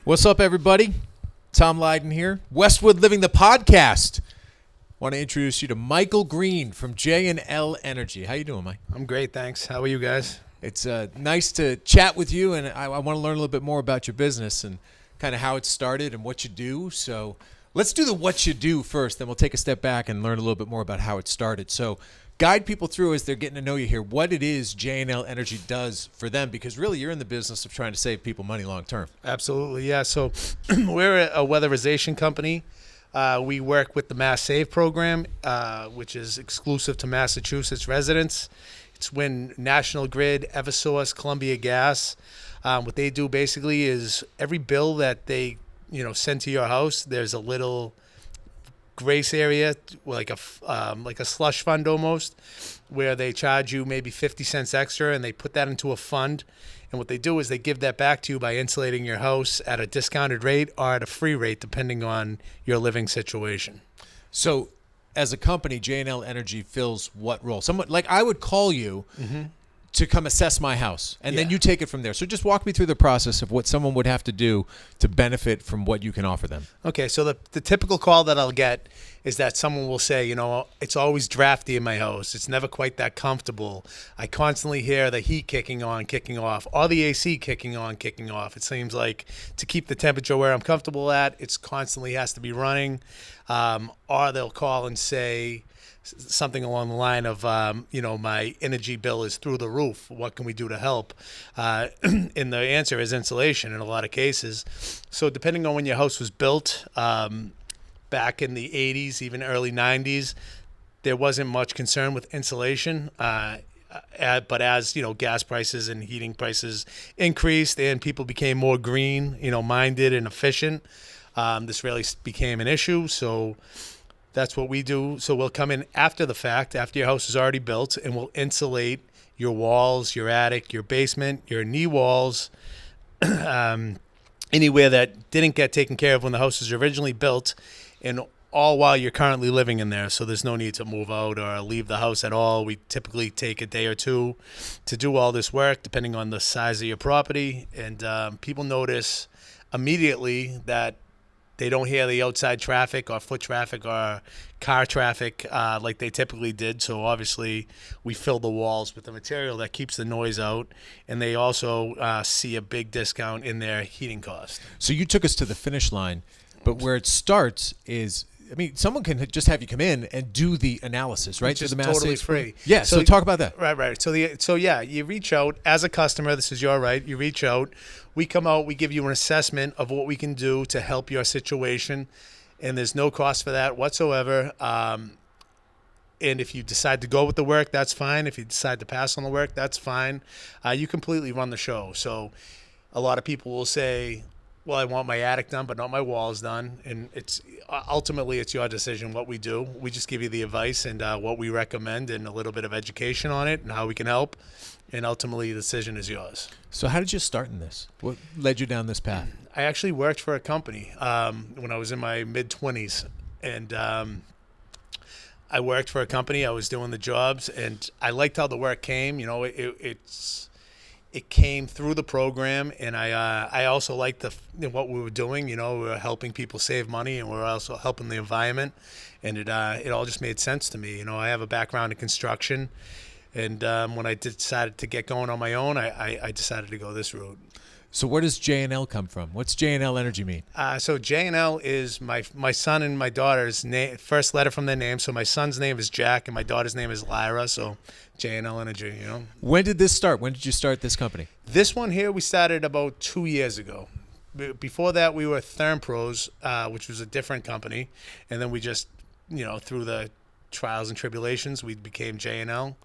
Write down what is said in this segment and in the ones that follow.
What's up, everybody? Tom Leyden here. Westwood Living the Podcast. Want to introduce you to Michael Greene from J&L Energy. How you doing, Mike? I'm great, thanks. How are you guys? It's nice to chat with you, and I want to learn a little bit more about your business and kind of how it started and what you do. So let's do the what you do first, then we'll take a step back and learn a little bit more about how it started. So guide people through as they're getting to know you here, what it is J&L Energy does for them, because really you're in the business of trying to save people money long term. Absolutely, yeah. So we're a weatherization company. We work with the Mass Save program, which is exclusive to Massachusetts residents. It's when National Grid, Eversource, Columbia Gas, what they do basically is every bill that they send to your house, there's a little grace area, like a slush fund almost, where they charge you maybe 50 cents extra, and they put that into a fund. And what they do is they give that back to you by insulating your house at a discounted rate or at a free rate, depending on your living situation. So as a company, J&L Energy fills what role? Someone like I would call you to come assess my house, and then you take it from there. So just walk me through the process of what someone would have to do to benefit from what you can offer them. Okay, so the typical call that I'll get is that someone will say, it's always drafty in my house. It's never quite that comfortable. I constantly hear the heat kicking on, kicking off, or the AC kicking on, kicking off. It seems like to keep the temperature where I'm comfortable at, it's constantly has to be running. Or they'll call and say something along the line of, my energy bill is through the roof. What can we do to help? And the answer is insulation in a lot of cases. So depending on when your house was built, back in the 80s, even early 90s, there wasn't much concern with insulation. But as, gas prices and heating prices increased and people became more green, minded and efficient, this really became an issue. So that's what we do. So we'll come in after the fact, after your house is already built, and we'll insulate your walls, your attic, your basement, your knee walls, anywhere that didn't get taken care of when the house was originally built, and all while you're currently living in there. So there's no need to move out or leave the house at all. We typically take a day or two to do all this work, depending on the size of your property. And people notice immediately that they don't hear the outside traffic or foot traffic or car traffic like they typically did. So obviously we fill the walls with the material that keeps the noise out. And they also see a big discount in their heating cost. So you took us to the finish line, but where it starts is, someone can just have you come in and do the analysis, right? Which is totally free. Yeah, so talk about that. Right. So you reach out as a customer. This is your right. You reach out. We come out. We give you an assessment of what we can do to help your situation, and there's no cost for that whatsoever. And if you decide to go with the work, that's fine. If you decide to pass on the work, that's fine. You completely run the show. So a lot of people will say, well, I want my attic done, but not my walls done. And ultimately it's your decision what we do. We just give you the advice and what we recommend and a little bit of education on it and how we can help. And ultimately the decision is yours. So how did you start in this? What led you down this path? I actually worked for a company when I was in my mid-20s. And I worked for a company. I was doing the jobs, and I liked how the work came. It came through the program, and I also liked what we were doing. We were helping people save money, and we were also helping the environment, and it all just made sense to me. I have a background in construction, and when I decided to get going on my own, I decided to go this route. So where does J&L come from? What's J&L Energy mean? So J&L is my son and my daughter's first letter from their name. So my son's name is Jack, and my daughter's name is Lyra. So J&L Energy, When did this start? When did you start this company? This one here we started about 2 years ago. Before that, we were Therm Pros, which was a different company. And then we just, through the trials and tribulations, we became J&L.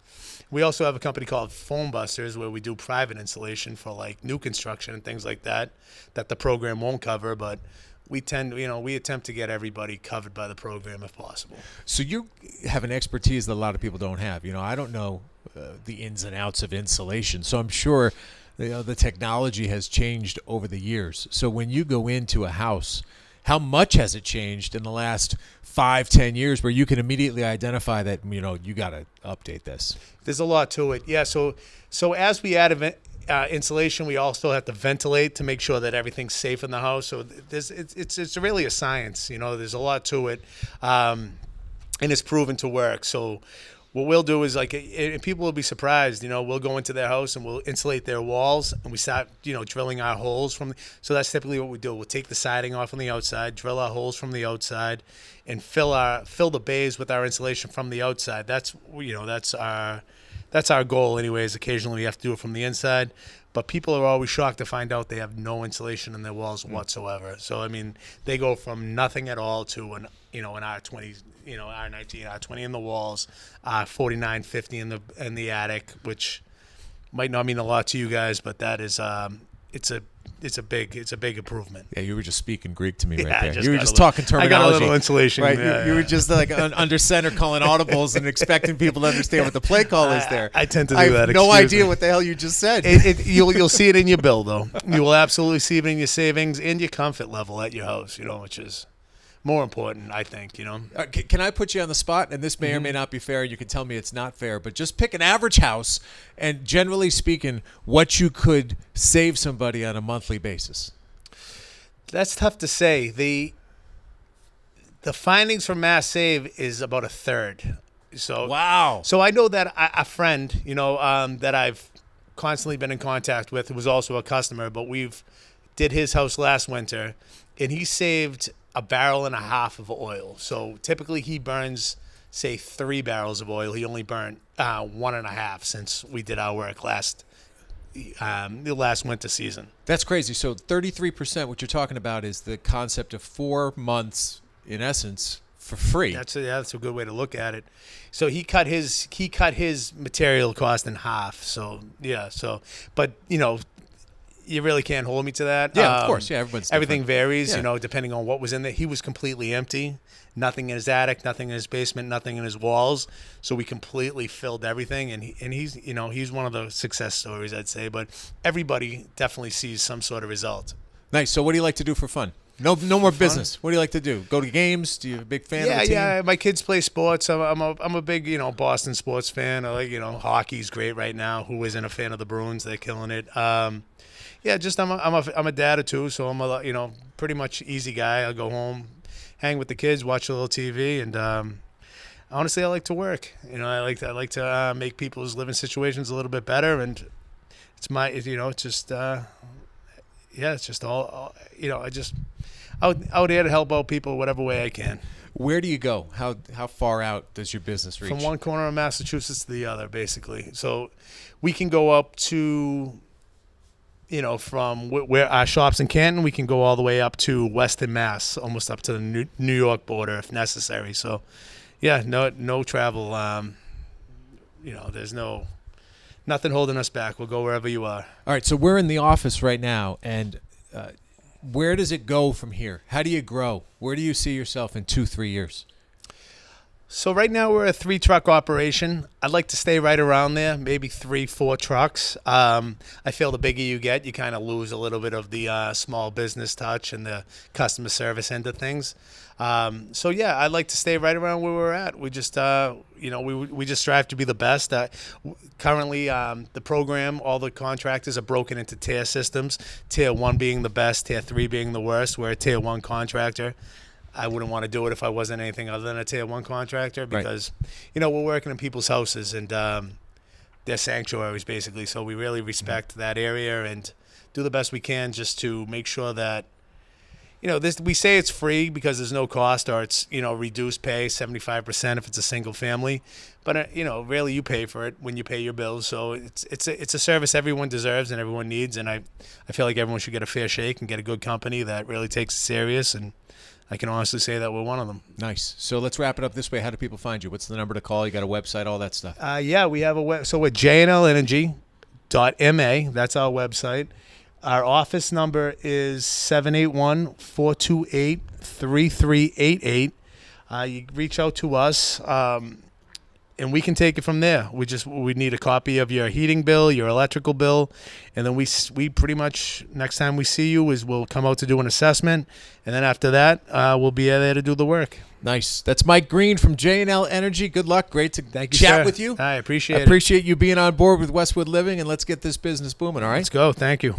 We also have a company called Foam Busters, where we do private installation for like new construction and things like that the program won't cover, but we attempt to get everybody covered by the program if possible. So you have an expertise that a lot of people don't have. I don't know the ins and outs of insulation, so I'm sure the technology has changed over the years. So when you go into a house, how much has it changed in the last 5-10 years where you can immediately identify that, you got to update this? There's a lot to it. Yeah. So as we add insulation. We also have to ventilate to make sure that everything's safe in the house. So it's really a science. There's a lot to it, and it's proven to work. So what we'll do is and people will be surprised. We'll go into their house and we'll insulate their walls, and we start drilling our holes So that's typically what we do. We'll take the siding off on the outside, drill our holes from the outside, and fill the bays with our insulation from the outside. That's our goal, anyways. Occasionally we have to do it from the inside, but people are always shocked to find out they have no insulation in their walls whatsoever. So they go from nothing at all to an R20, R19, R20 in the walls, 49, 50 in the attic, which might not mean a lot to you guys, but that is it's a big improvement. Yeah, you were just speaking Greek to me right Yeah, there. You were just talking terminology. I got a little insulation. Right? Yeah, you were just under center calling audibles and expecting people to understand what the play call is there. I tend to do I that. have no idea me. what the hell you just said. You'll see it in your bill, though. You will absolutely see it in your savings and your comfort level at your house, which is more important, I think, Can I put you on the spot? And this may or may not be fair. You can tell me it's not fair, but just pick an average house and, generally speaking, what you could save somebody on a monthly basis. That's tough to say. The findings from Mass Save is about a third. So wow. So I know that a friend, that I've constantly been in contact with, who was also a customer, but did his house last winter, and he saved 1.5 barrels of oil. So typically he burns, say, 3 barrels of oil. He only burnt 1.5 since we did our work the last winter season. That's crazy. So 33%, what you're talking about is the concept of 4 months, in essence, for free. That's a good way to look at it. So he cut his material cost in half. So yeah. But you really can't hold me to that. Yeah, of course. Yeah, everything varies. Yeah. Depending on what was in there. He was completely empty. Nothing in his attic, nothing in his basement, nothing in his walls. So we completely filled everything, and he's one of the success stories, I'd say. But everybody definitely sees some sort of result. Nice. So what do you like to do for fun? No more business. What do you like to do? Go to games? Do you a big fan of the team? Yeah. My kids play sports. I'm a big Boston sports fan. I like hockey's great right now. Who isn't a fan of the Bruins? They're killing it. Yeah, just I'm a dad of 2, so I'm a pretty much easy guy. I'll go home, hang with the kids, watch a little TV, and honestly, I like to work. I like to make people's living situations a little bit better, and it's just it's just all out there to help out people whatever way I can. Where do you go? How far out does your business reach? From one corner of Massachusetts to the other, basically. So we can go up to. From where our shop's in Canton, we can go all the way up to Western Mass, almost up to the New York border if necessary. So, yeah, no travel. There's nothing holding us back. We'll go wherever you are. All right, so we're in the office right now, and where does it go from here? How do you grow? Where do you see yourself in 2-3 years? So right now we're a 3-truck operation. I'd like to stay right around there, maybe 3-4 trucks. I feel the bigger you get, you kind of lose a little bit of the small business touch and the customer service end of things. So yeah, I'd like to stay right around where we're at. We just, we just strive to be the best. Currently, the program, all the contractors are broken into tier systems. Tier 1 being the best, Tier 3 being the worst. We're a Tier 1 contractor. I wouldn't want to do it if I wasn't anything other than a Tier 1 contractor because, we're working in people's houses and they're sanctuaries basically. So we really respect that area and do the best we can just to make sure that, we say it's free because there's no cost or it's, reduced pay, 75% if it's a single family. But, really you pay for it when you pay your bills. So it's a service everyone deserves and everyone needs. And I feel like everyone should get a fair shake and get a good company that really takes it serious. And I can honestly say that we're one of them. Nice. So let's wrap it up this way. How do people find you? What's the number to call? You got a website, all that stuff? Yeah, we have a web. So we're jandlenergy.ma. That's our website. Our office number is 781-428-3388. You reach out to us. and we can take it from there. We need a copy of your heating bill, your electrical bill, and then we pretty much, next time we see you is we'll come out to do an assessment, and then after that we'll be there to do the work. Nice. That's Mike Greene from J&L Energy. Good luck. Great to Thank you, chat sir. with you. I appreciate it. Appreciate you being on board with Westwood Living, and let's get this business booming, all right? Let's go. Thank you.